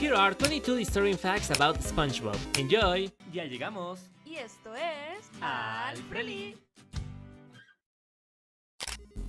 Here are 22 disturbing facts about SpongeBob. Enjoy! Ya llegamos. Y esto es Al Preli.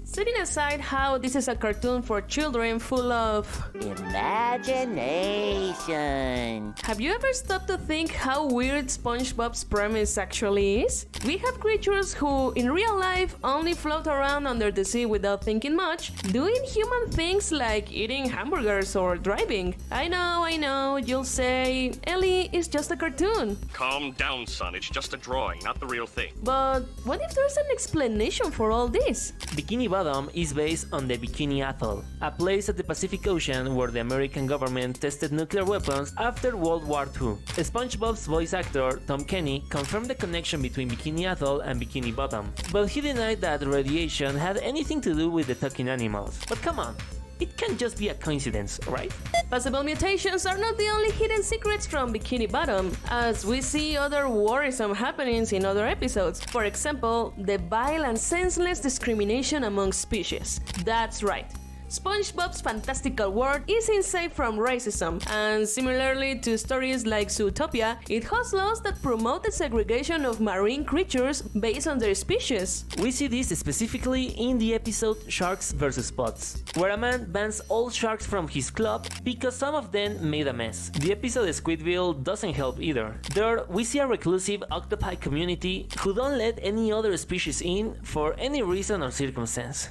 Setting aside how this is a cartoon for children full of imagination. Have you ever stopped to think how weird SpongeBob's premise actually is? We have creatures who, in real life, only float around under the sea without thinking much, doing human things like eating hamburgers or driving. I know, you'll say, Ellie is just a cartoon. Calm down, son. It's just a drawing, not the real thing. But what if there's an explanation for all this? Bikini Bottom is based on the Bikini Atoll, a place at the Pacific Ocean where the American government tested nuclear weapons after World War II. SpongeBob's voice actor, Tom Kenny, confirmed the connection between Bikini Atoll and Bikini Bottom, but he denied that radiation had anything to do with the talking animals. But come on, it can't just be a coincidence, right? Possible mutations are not the only hidden secrets from Bikini Bottom, as we see other worrisome happenings in other episodes. For example, the vile and senseless discrimination among species. That's right. SpongeBob's fantastical world isn't safe from racism, and similarly to stories like Zootopia, it has laws that promote the segregation of marine creatures based on their species. We see this specifically in the episode Sharks vs. Pots, where a man bans all sharks from his club because some of them made a mess. The episode Squidward doesn't help either. There, we see a reclusive octopi community who don't let any other species in for any reason or circumstance.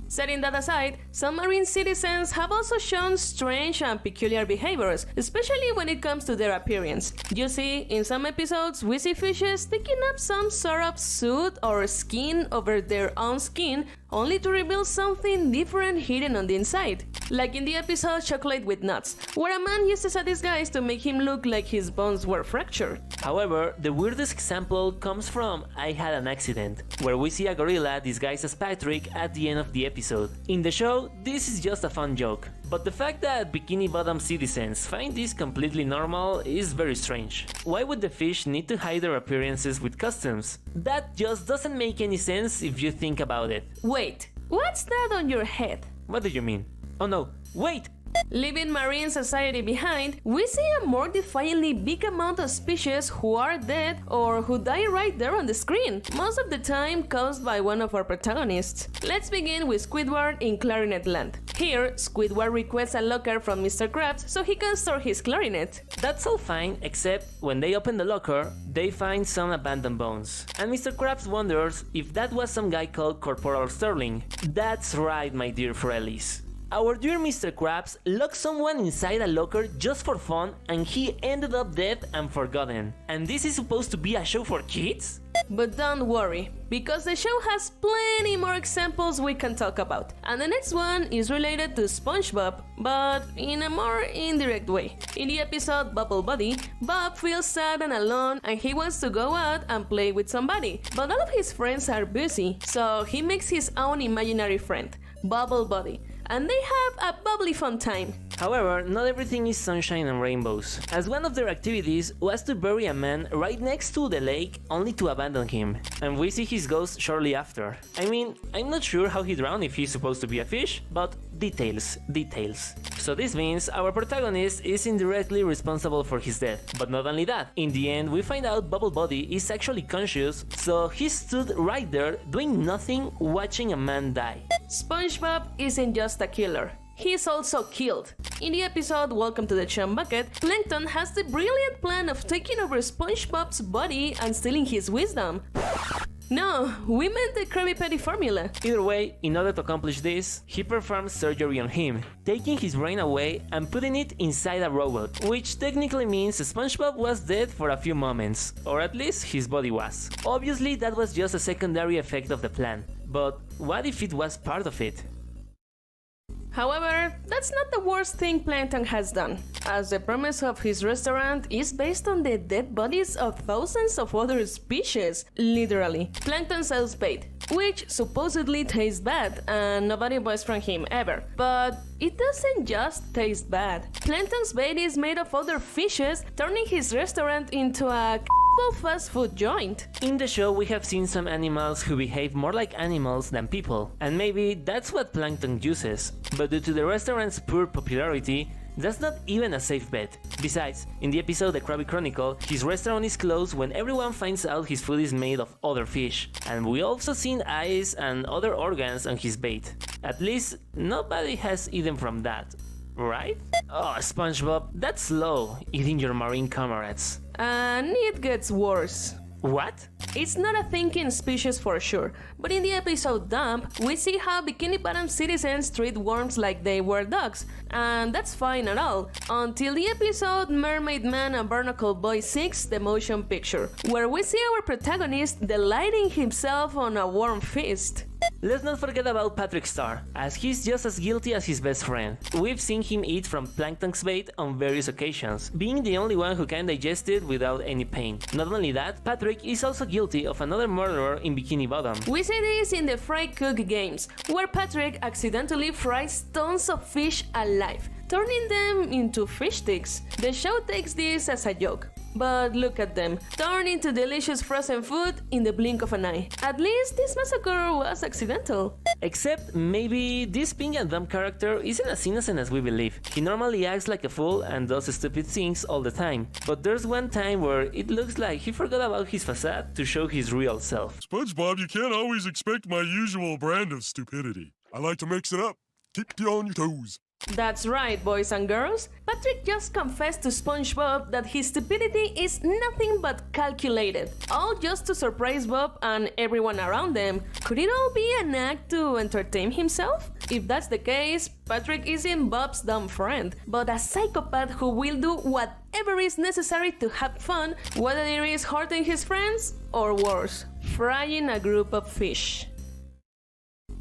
Setting that aside, some marine citizens have also shown strange and peculiar behaviors, especially when it comes to their appearance. You see, in some episodes, we see fishes taking up some sort of suit or skin over their own skin, only to reveal something different hidden on the inside. Like in the episode Chocolate with Nuts, where a man uses a disguise to make him look like his bones were fractured. However, the weirdest example comes from I Had an Accident, where we see a gorilla disguised as Patrick at the end of the episode. In the show, this is just a fun joke, but the fact that Bikini Bottom citizens find this completely normal is very strange. Why would the fish need to hide their appearances with costumes? That just doesn't make any sense if you think about it. Wait, what's that on your head? What do you mean? Oh no, wait! Leaving marine society behind, we see a more defiantly big amount of species who are dead or who die right there on the screen, most of the time caused by one of our protagonists. Let's begin with Squidward in Clarinet Land. Here, Squidward requests a locker from Mr. Krabs so he can store his clarinet. That's all fine, except when they open the locker, they find some abandoned bones. And Mr. Krabs wonders if that was some guy called Corporal Sterling. That's right, my dear Frellies. Our dear Mr. Krabs locked someone inside a locker just for fun and he ended up dead and forgotten. And this is supposed to be a show for kids? But don't worry, because the show has plenty more examples we can talk about. And the next one is related to SpongeBob, but in a more indirect way. In the episode Bubble Buddy, Bob feels sad and alone and he wants to go out and play with somebody. But all of his friends are busy, so he makes his own imaginary friend, Bubble Buddy, and they have a bubbly fun time. However, not everything is sunshine and rainbows, as one of their activities was to bury a man right next to the lake only to abandon him, and we see his ghost shortly after. I mean, I'm not sure how he drowned if he's supposed to be a fish, but details. So this means our protagonist is indirectly responsible for his death. But not only that, in the end we find out Bubble Buddy is actually conscious, so he stood right there doing nothing watching a man die. SpongeBob isn't just a killer. He's also killed. In the episode Welcome to the Chum Bucket, Plankton has the brilliant plan of taking over SpongeBob's body and stealing his wisdom. No, we meant the Krabby Patty formula. Either way, in order to accomplish this, he performs surgery on him, taking his brain away and putting it inside a robot, which technically means SpongeBob was dead for a few moments, or at least his body was. Obviously that was just a secondary effect of the plan, but what if it was part of it? However, that's not the worst thing Plankton has done, as the premise of his restaurant is based on the dead bodies of thousands of other species, literally. Plankton sells bait, which supposedly tastes bad, and nobody buys from him ever. But it doesn't just taste bad. Planktons Bait is made of other fishes, turning his restaurant into a fast food joint. In the show we have seen some animals who behave more like animals than people, and maybe that's what Plankton uses. But due to the restaurant's poor popularity, That's not even a safe bet. Besides, in the episode The Krabby Chronicle, his restaurant is closed when everyone finds out his food is made of other fish, and we also seen eyes and other organs on his bait. At least, nobody has eaten from that, right? Oh, SpongeBob, that's low, eating your marine comrades. And it gets worse. What? It's not a thinking species for sure, but in the episode Dump, we see how Bikini Bottom citizens treat worms like they were dogs, and that's fine at all, until the episode Mermaid Man and Barnacle Boy 6, the motion picture, where we see our protagonist delighting himself on a worm feast. Let's not forget about Patrick Star, as he's just as guilty as his best friend. We've seen him eat from Planktons Bait on various occasions, being the only one who can digest it without any pain. Not only that, Patrick is also guilty of another murderer in Bikini Bottom. We see this in the Fry Cook games, where Patrick accidentally fries tons of fish alive, turning them into fish sticks. The show takes this as a joke. But look at them, turn into delicious frozen food in the blink of an eye. At least this massacre was accidental. Except maybe this pink and dumb character isn't as innocent as we believe. He normally acts like a fool and does stupid things all the time. But there's one time where it looks like he forgot about his facade to show his real self. SpongeBob, you can't always expect my usual brand of stupidity. I like to mix it up, keep you on your toes. That's right, boys and girls. Patrick just confessed to SpongeBob that his stupidity is nothing but calculated, all just to surprise Bob and everyone around them. Could it all be an act to entertain himself? If that's the case, Patrick isn't Bob's dumb friend, but a psychopath who will do whatever is necessary to have fun, whether it is hurting his friends or worse, frying a group of fish.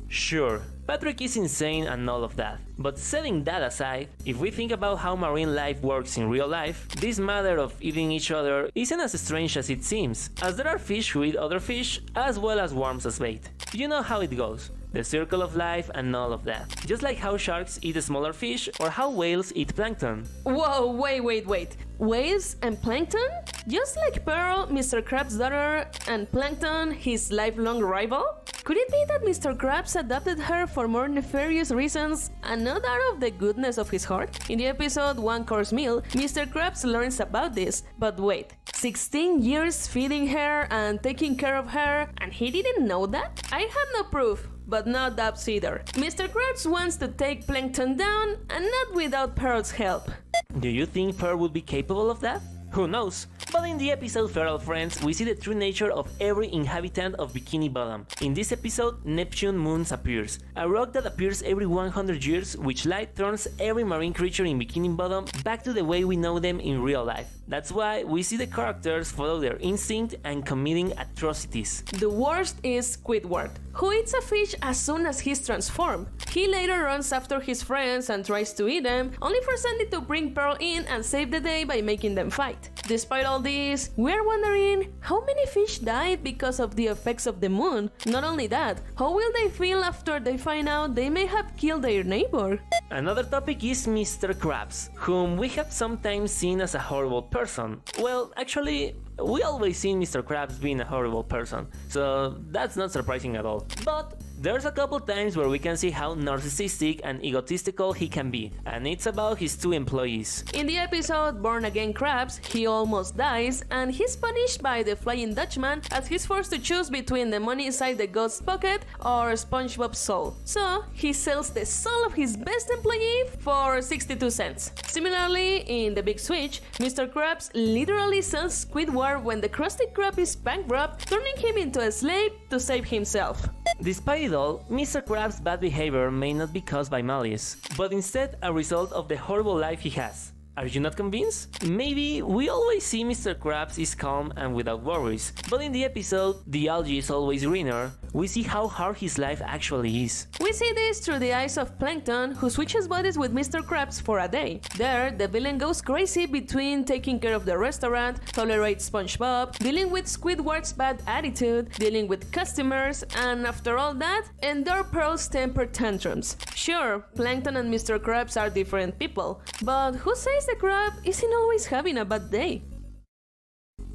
Sure, Patrick is insane and all of that, but setting that aside, if we think about how marine life works in real life, this matter of eating each other isn't as strange as it seems, as there are fish who eat other fish as well as worms as bait. You know how it goes. The circle of life and all of that. Just like how sharks eat smaller fish or how whales eat plankton. Whoa, wait. Whales and plankton? Just like Pearl, Mr. Krabs' daughter, and Plankton, his lifelong rival? Could it be that Mr. Krabs adopted her for more nefarious reasons and not out of the goodness of his heart? In the episode One Course Meal, Mr. Krabs learns about this, but wait, 16 years feeding her and taking care of her, and he didn't know that? I have no proof, but no doubts either. Mr. Krabs wants to take Plankton down, and not without Pearl's help. Do you think Pearl would be capable of that? Who knows? But in the episode Feral Friends, we see the true nature of every inhabitant of Bikini Bottom. In this episode, Neptune Moons appears, a rock that appears every 100 years, which light turns every marine creature in Bikini Bottom back to the way we know them in real life. That's why we see the characters follow their instinct and committing atrocities. The worst is Squidward, who eats a fish as soon as he's transformed. He later runs after his friends and tries to eat them, only for Sandy to bring Pearl in and save the day by making them fight. Despite all this, we're wondering how many fish died because of the effects of the moon. Not only that, how will they feel after they find out they may have killed their neighbor? Another topic is Mr. Krabs, whom we have sometimes seen as a horrible person. Well, actually, we always seen Mr. Krabs being a horrible person, so that's not surprising at all. But there's a couple times where we can see how narcissistic and egotistical he can be, and it's about his two employees. In the episode Born Again Krabs, he almost dies, and he's punished by the Flying Dutchman as he's forced to choose between the money inside the ghost's pocket or SpongeBob's soul. So he sells the soul of his best employee for 62 cents. Similarly, in The Big Switch, Mr. Krabs literally sells Squidward when the Krusty Krab is bankrupt, turning him into a slave to save himself. Despite it all, Mr. Krabs' bad behavior may not be caused by malice, but instead a result of the horrible life he has. Are you not convinced? Maybe we always see Mr. Krabs is calm and without worries, but in the episode The Algae is Always Greener, we see how hard his life actually is. We see this through the eyes of Plankton, who switches bodies with Mr. Krabs for a day. There, the villain goes crazy between taking care of the restaurant, tolerates SpongeBob, dealing with Squidward's bad attitude, dealing with customers, and after all that, endure Pearl's temper tantrums. Sure, Plankton and Mr. Krabs are different people, but who says the crab isn't always having a bad day?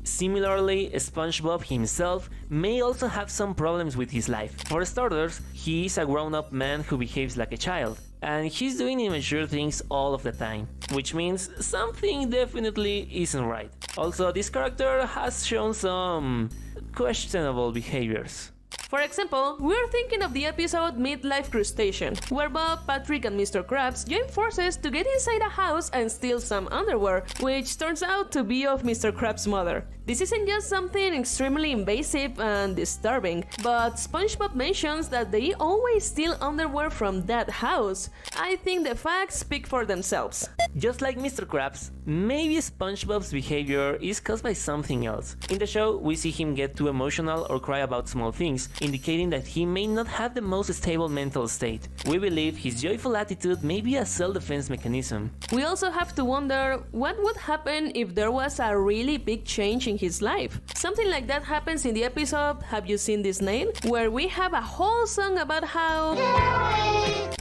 Similarly, SpongeBob himself may also have some problems with his life. For starters, he is a grown-up man who behaves like a child, and he's doing immature things all of the time, which means something definitely isn't right. Also, this character has shown some questionable behaviors. For example, we're thinking of the episode Midlife Crustacean, where Bob, Patrick, and Mr. Krabs join forces to get inside a house and steal some underwear, which turns out to be of Mr. Krabs' mother. This isn't just something extremely invasive and disturbing, but SpongeBob mentions that they always steal underwear from that house. I think the facts speak for themselves. Just like Mr. Krabs, maybe SpongeBob's behavior is caused by something else. In the show, we see him get too emotional or cry about small things, indicating that he may not have the most stable mental state. We believe his joyful attitude may be a self-defense mechanism. We also have to wonder what would happen if there was a really big change in his life. Something like that happens in the episode Have You Seen This Snail?, where we have a whole song about how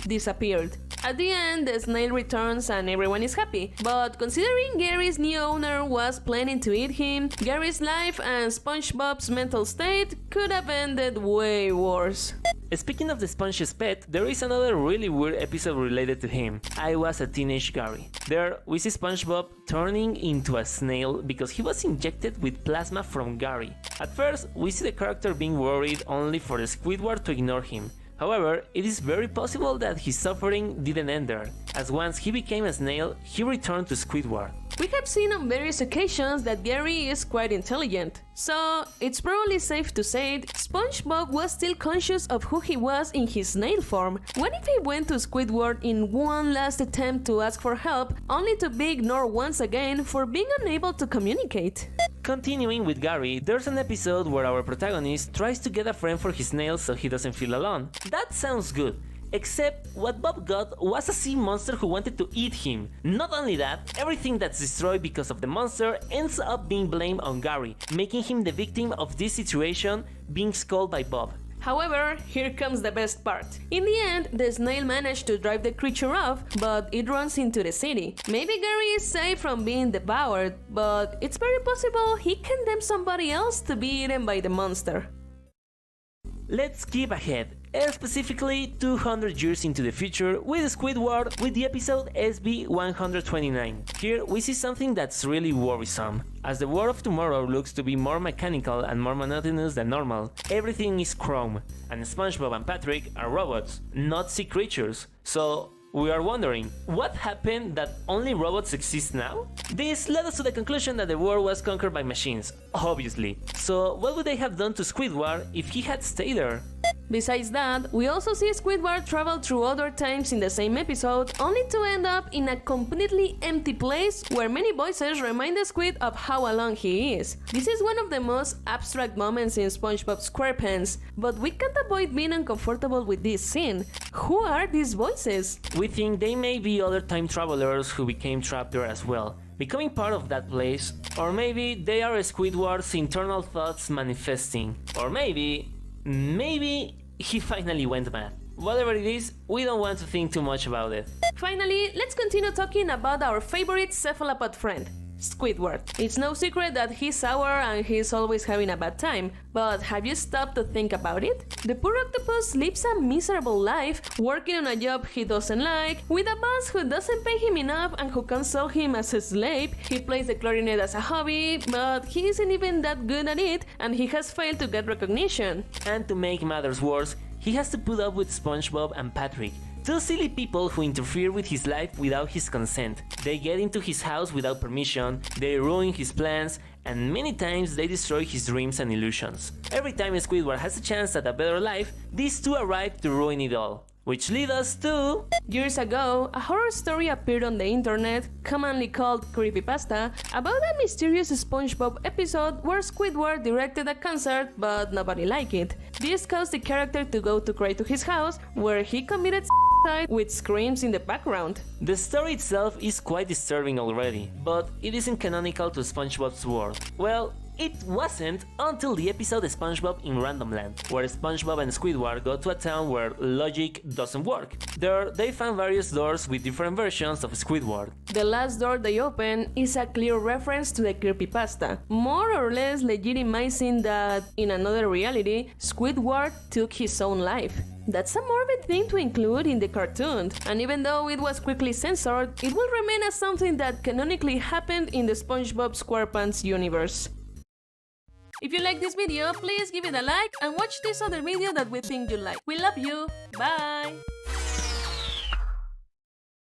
disappeared. At the end, the snail returns and everyone is happy, but considering Gary's new owner was planning to eat him, Gary's life and SpongeBob's mental state could have ended way worse. Speaking of the Sponge's pet, there is another really weird episode related to him. I Was a Teenage Gary. There, we see SpongeBob turning into a snail because he was injected with plasma from Gary. At first, we see the character being worried only for the Squidward to ignore him. However, it is very possible that his suffering didn't end there, as once he became a snail, he returned to Squidward. We have seen on various occasions that Gary is quite intelligent, so it's probably safe to say SpongeBob was still conscious of who he was in his snail form. What if he went to Squidward in one last attempt to ask for help, only to be ignored once again for being unable to communicate? Continuing with Gary, there's an episode where our protagonist tries to get a friend for his snail so he doesn't feel alone. That sounds good. Except what Bob got was a sea monster who wanted to eat him. Not only that, everything that's destroyed because of the monster ends up being blamed on Gary, making him the victim of this situation, being scolded by Bob. However, here comes the best part. In the end, the snail managed to drive the creature off, but it runs into the city. Maybe Gary is safe from being devoured, but it's very possible he condemned somebody else to be eaten by the monster. Let's skip ahead, specifically 200 years into the future with Squidward with the episode SB-129. Here we see something that's really worrisome. As the world of tomorrow looks to be more mechanical and more monotonous than normal, everything is chrome, and SpongeBob and Patrick are robots, not sea creatures. So we are wondering, what happened that only robots exist now? This led us to the conclusion that the world was conquered by machines, obviously. So what would they have done to Squidward if he had stayed there? Besides that, we also see Squidward travel through other times in the same episode, only to end up in a completely empty place where many voices remind the Squid of how alone he is. This is one of the most abstract moments in SpongeBob Squarepants, but we can't avoid being uncomfortable with this scene. Who are these voices? We think they may be other time travelers who became trapped there as well, becoming part of that place, or maybe they are Squidward's internal thoughts manifesting, or maybe he finally went mad. Whatever it is, we don't want to think too much about it. Finally, let's continue talking about our favorite cephalopod friend, Squidward. It's no secret that he's sour and he's always having a bad time, but have you stopped to think about it? The poor octopus lives a miserable life, working on a job he doesn't like, with a boss who doesn't pay him enough and who can sell him as a slave. He plays the clarinet as a hobby, but he isn't even that good at it, and he has failed to get recognition. And to make matters worse, he has to put up with SpongeBob and Patrick, two silly people who interfere with his life without his consent. They get into his house without permission, they ruin his plans, and many times they destroy his dreams and illusions. Every time Squidward has a chance at a better life, these two arrive to ruin it all. Which leads us to... Years ago, a horror story appeared on the internet, commonly called creepypasta, about a mysterious SpongeBob episode where Squidward directed a concert, but nobody liked it. This caused the character to go to cry to his house, where he committed suicide with screams in the background. The story itself is quite disturbing already, but it isn't canonical to SpongeBob's world. Well, It wasn't until the episode SpongeBob in Random Land, where SpongeBob and Squidward go to a town where logic doesn't work. There, they find various doors with different versions of Squidward. The last door they open is a clear reference to the creepypasta, more or less legitimizing that, in another reality, Squidward took his own life. That's a morbid thing to include in the cartoon, and even though it was quickly censored, it will remain as something that canonically happened in the SpongeBob Squarepants universe. If you like this video, please give it a like and watch this other video that we think you like. We love you! Bye!